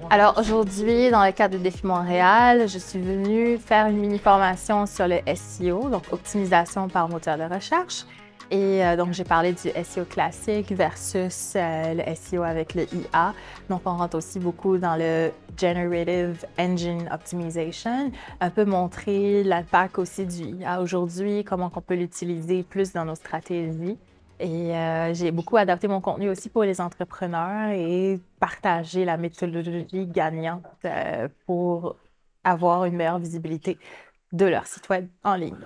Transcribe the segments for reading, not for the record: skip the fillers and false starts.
Alors aujourd'hui, dans le cadre de Défi Montréal, je suis venue faire une mini-formation sur le SEO, donc optimisation par moteur de recherche. Et donc, j'ai parlé du SEO classique versus le SEO avec le IA. Donc, on rentre aussi beaucoup dans le Generative Engine Optimization, un peu montrer l'impact aussi du IA aujourd'hui, comment on peut l'utiliser plus dans nos stratégies. Et j'ai beaucoup adapté mon contenu aussi pour les entrepreneurs et partager la méthodologie gagnante pour avoir une meilleure visibilité de leur site web en ligne.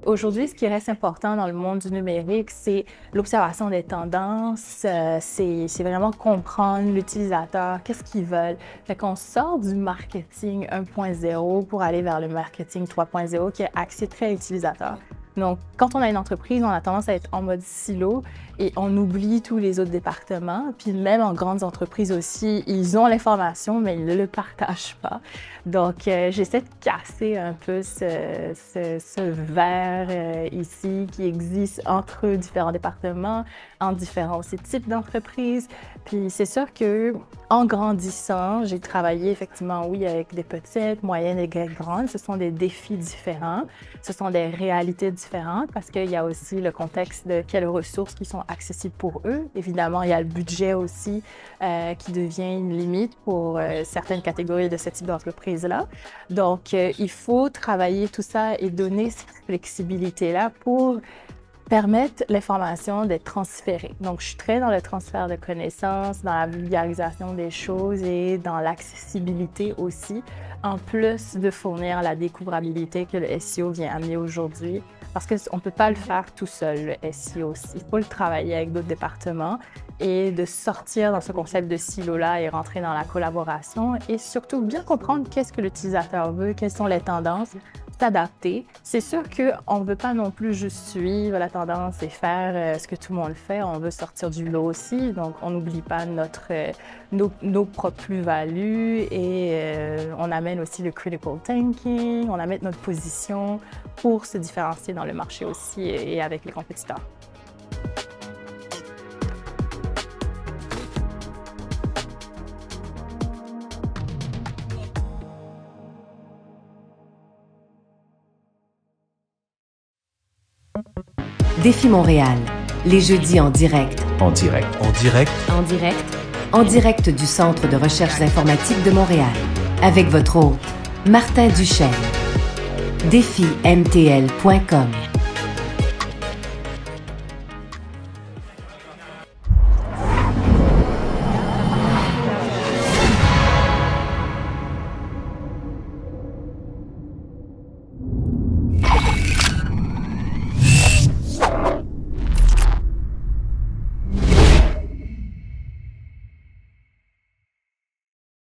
Aujourd'hui, ce qui reste important dans le monde du numérique, c'est l'observation des tendances, c'est vraiment comprendre l'utilisateur, qu'est-ce qu'ils veulent. Fait qu'on sort du marketing 1.0 pour aller vers le marketing 3.0 qui est axé très utilisateur. Donc, quand on a une entreprise, on a tendance à être en mode silo et on oublie tous les autres départements. Puis même en grandes entreprises aussi, ils ont l'information, mais ils ne le partagent pas. Donc, j'essaie de casser un peu ce verre ici qui existe entre différents départements, en différents aussi types d'entreprises. Puis c'est sûr que en grandissant, j'ai travaillé effectivement, oui, avec des petites, moyennes et grandes. Ce sont des défis différents, ce sont des réalités différentes parce qu'il y a aussi le contexte de quelles ressources qui sont accessibles pour eux. Évidemment, il y a le budget aussi qui devient une limite pour certaines catégories de ce type d'entreprise-là. Donc, il faut travailler tout ça et donner cette flexibilité-là pour permettre l'information d'être transférée. Donc, je suis très dans le transfert de connaissances, dans la vulgarisation des choses et dans l'accessibilité aussi, en plus de fournir la découvrabilité que le SEO vient amener aujourd'hui. Parce qu'on ne peut pas le faire tout seul, le SEO. Il faut le travailler avec d'autres départements et de sortir dans ce concept de silo-là et rentrer dans la collaboration et surtout bien comprendre qu'est-ce que l'utilisateur veut, quelles sont les tendances, s'adapter. C'est sûr qu'on ne veut pas non plus juste suivre la tendance et faire ce que tout le monde fait. On veut sortir du lot aussi, donc on n'oublie pas nos propres plus-values et on amène aussi le critical thinking, on amène notre position pour se différencier dans le marché aussi et avec les compétiteurs. Défi Montréal, les jeudis en direct. En direct. En direct. En direct. En direct du Centre de recherches informatiques de Montréal. Avec votre hôte, Martin Duchesne. DéfiMTL.com